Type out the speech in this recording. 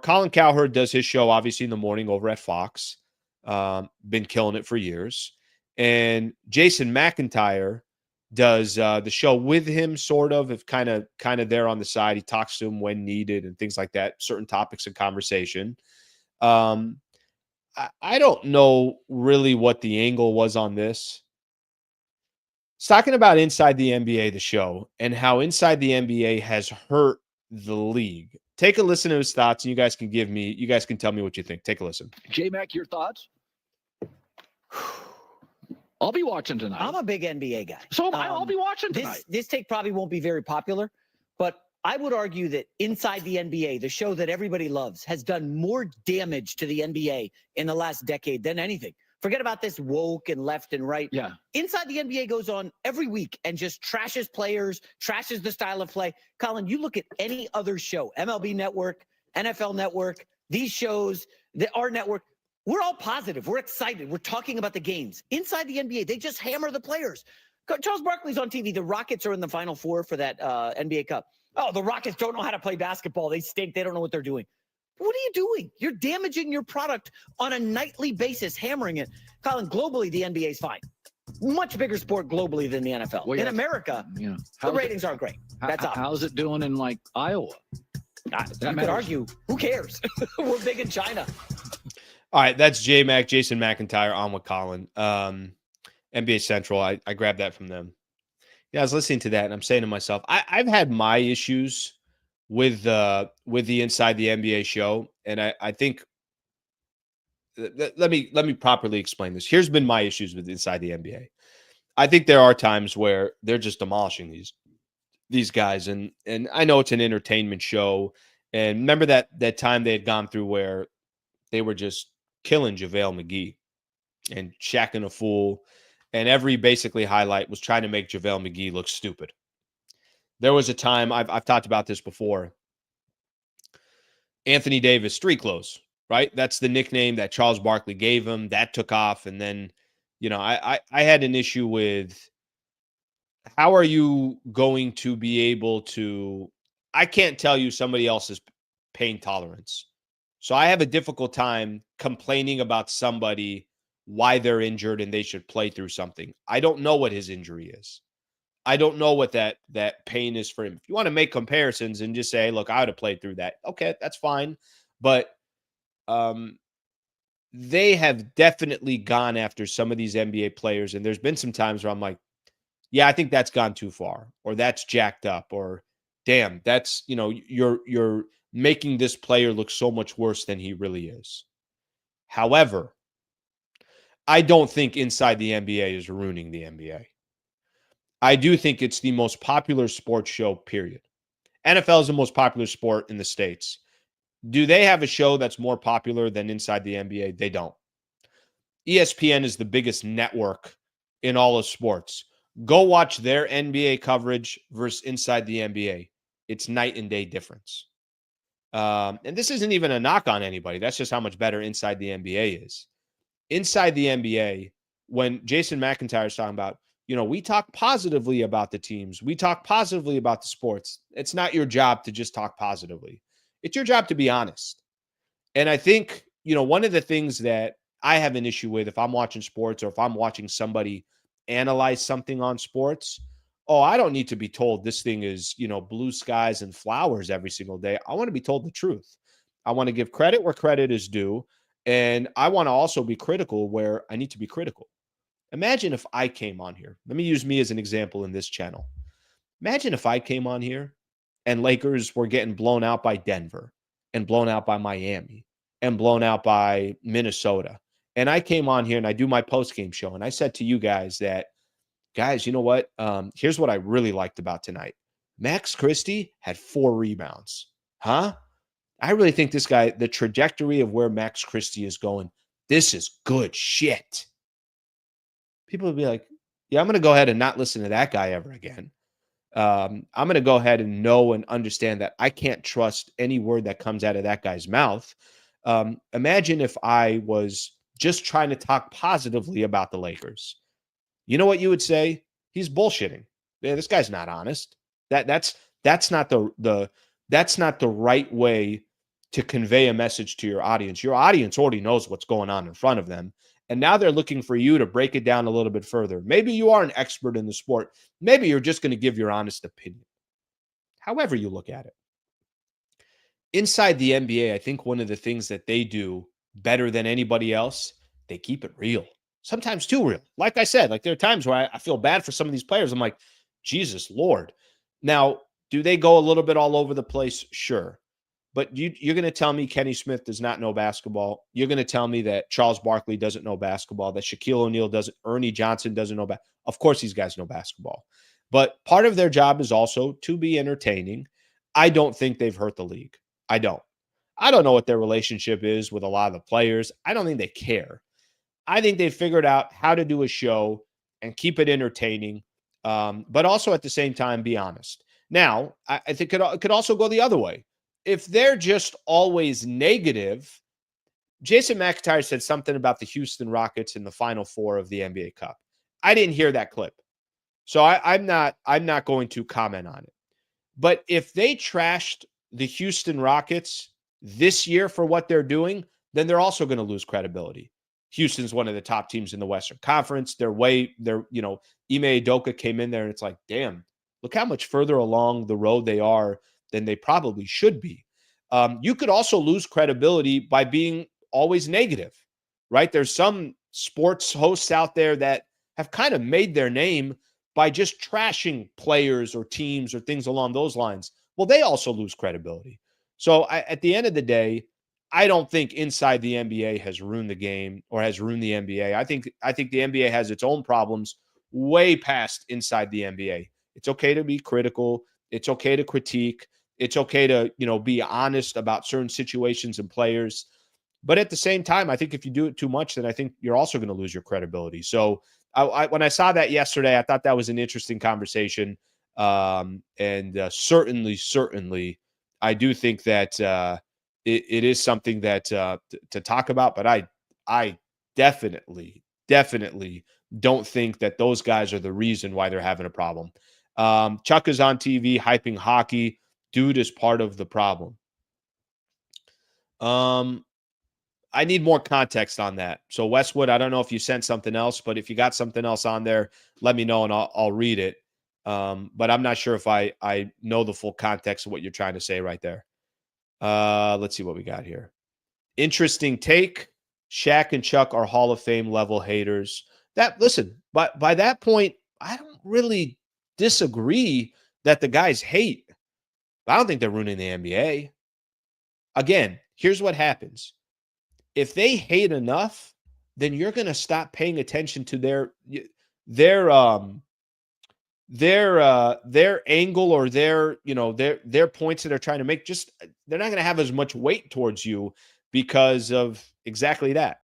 Colin Cowherd does his show, obviously, in the morning over at Fox. Been killing it for years. And Jason McIntyre does the show with him, sort of, if kind of there on the side. He talks to him when needed and things like that, certain topics of conversation. I don't know really what the angle was on this. It's talking about Inside the NBA, the show, and how Inside the NBA has hurt the league. Take a listen to his thoughts, and you guys can tell me what you think. Take a listen. J-Mac, your thoughts? I'll be watching tonight. I'm a big NBA guy. So I'll be watching tonight. This take probably won't be very popular, but I would argue that Inside the NBA, the show that everybody loves, has done more damage to the NBA in the last decade than anything. Forget about this woke and left and right. Yeah. Inside the NBA goes on every week and just trashes players, trashes the style of play. Colin, you look at any other show, MLB Network, NFL Network, these shows, our network, we're all positive. We're excited. We're talking about the games. Inside the NBA, they just hammer the players. Charles Barkley's on TV. The Rockets are in the Final Four for that NBA Cup. Oh, the Rockets don't know how to play basketball. They stink. They don't know what they're doing. What are you doing? You're damaging your product on a nightly basis, hammering it. Colin, globally, the NBA is fine. Much bigger sport globally than the NFL. Well, yeah. In America, the ratings aren't great. That's obvious. How's it doing in, like, Iowa? You could argue. Who cares? We're big in China. All right, that's Jason McIntyre on with Colin. NBA Central, I grabbed that from them. Yeah, I was listening to that, and I'm saying to myself, I've had my issues with the Inside the NBA show, and I think let me properly explain this. Here's been my issues with Inside the NBA. I think there are times where they're just demolishing these guys, and I know it's an entertainment show. And remember that time they had gone through where they were just killing JaVale McGee and shacking a fool, and every basically highlight was trying to make JaVale McGee look stupid. There was a time, I've talked about this before, Anthony Davis, street clothes, right? That's the nickname that Charles Barkley gave him. That took off. And then, I had an issue with, how are you going to be able to, I can't tell you somebody else's pain tolerance. So I have a difficult time complaining about somebody, why they're injured and they should play through something. I don't know what his injury is. I don't know what that pain is for him. If you want to make comparisons and just say, look, I would have played through that. Okay, that's fine. But they have definitely gone after some of these NBA players. And there's been some times where I'm like, yeah, I think that's gone too far, or that's jacked up, or damn, that's, you're making this player look so much worse than he really is. However, I don't think Inside the NBA is ruining the NBA. I do think it's the most popular sports show, period. NFL is the most popular sport in the States. Do they have a show that's more popular than Inside the NBA? They don't. ESPN is the biggest network in all of sports. Go watch their NBA coverage versus Inside the NBA. It's night and day difference. And this isn't even a knock on anybody. That's just how much better Inside the NBA is. Inside the NBA, when Jason McIntyre is talking about, we talk positively about the teams. We talk positively about the sports. It's not your job to just talk positively. It's your job to be honest. And I think, one of the things that I have an issue with, if I'm watching sports or if I'm watching somebody analyze something on sports, I don't need to be told this thing is, blue skies and flowers every single day. I want to be told the truth. I want to give credit where credit is due. And I want to also be critical where I need to be critical. Imagine if I came on here. Let me use me as an example in this channel. Imagine if I came on here and Lakers were getting blown out by Denver and blown out by Miami and blown out by Minnesota. And I came on here and I do my post-game show. And I said to you guys that, guys, you know what? Here's what I really liked about tonight. Max Christie had 4 rebounds. Huh? I really think this guy, the trajectory of where Max Christie is going, this is good shit. People would be like, yeah, I'm going to go ahead and not listen to that guy ever again. I'm going to go ahead and know and understand that I can't trust any word that comes out of that guy's mouth. Imagine if I was just trying to talk positively about the Lakers. You know what you would say? He's bullshitting. Yeah, this guy's not honest. That's not the right way to convey a message to your audience. Your audience already knows what's going on in front of them. And now they're looking for you to break it down a little bit further. Maybe you are an expert in the sport. Maybe you're just going to give your honest opinion. However you look at it. Inside the NBA, I think one of the things that they do better than anybody else, they keep it real. Sometimes too real. Like I said, like there are times where I feel bad for some of these players. I'm like, Jesus Lord. Now, do they go a little bit all over the place? Sure. But you're going to tell me Kenny Smith does not know basketball. You're going to tell me that Charles Barkley doesn't know basketball, that Shaquille O'Neal doesn't, Ernie Johnson doesn't know basketball. Of course, these guys know basketball. But part of their job is also to be entertaining. I don't think they've hurt the league. I don't. I don't know what their relationship is with a lot of the players. I don't think they care. I think they figured out how to do a show and keep it entertaining, but also at the same time be honest. Now, I think it could also go the other way. If they're just always negative, Jason McIntyre said something about the Houston Rockets in the Final Four of the NBA Cup. I didn't hear that clip, so I'm not going to comment on it. But if they trashed the Houston Rockets this year for what they're doing, then they're also going to lose credibility. Houston's one of the top teams in the Western Conference. Ime Udoka came in there and it's like, damn, look how much further along the road they are than they probably should be. You could also lose credibility by being always negative, right? There's some sports hosts out there that have kind of made their name by just trashing players or teams or things along those lines. Well, they also lose credibility. So at the end of the day, I don't think inside the NBA has ruined the game or has ruined the NBA. I think the NBA has its own problems way past inside the NBA. It's okay to be critical. It's okay to critique. It's okay to, be honest about certain situations and players. But at the same time, I think if you do it too much, then I think you're also going to lose your credibility. So when I saw that yesterday, I thought that was an interesting conversation. Certainly, I do think that it is something that to talk about. But I definitely don't think that those guys are the reason why they're having a problem. Chuck is on TV hyping hockey. Dude is part of the problem. I need more context on that. So Westwood, I don't know if you sent something else, but if you got something else on there, let me know and I'll read it. But I'm not sure if I know the full context of what you're trying to say right there. Let's see what we got here. Interesting take. Shaq and Chuck are Hall of Fame level haters. But by that point, I don't really disagree that the guys hate. I don't think they're ruining the NBA. Again, here's what happens. If they hate enough, then you're going to stop paying attention to their angle or their points that they're trying to make. Just they're not going to have as much weight towards you because of exactly that.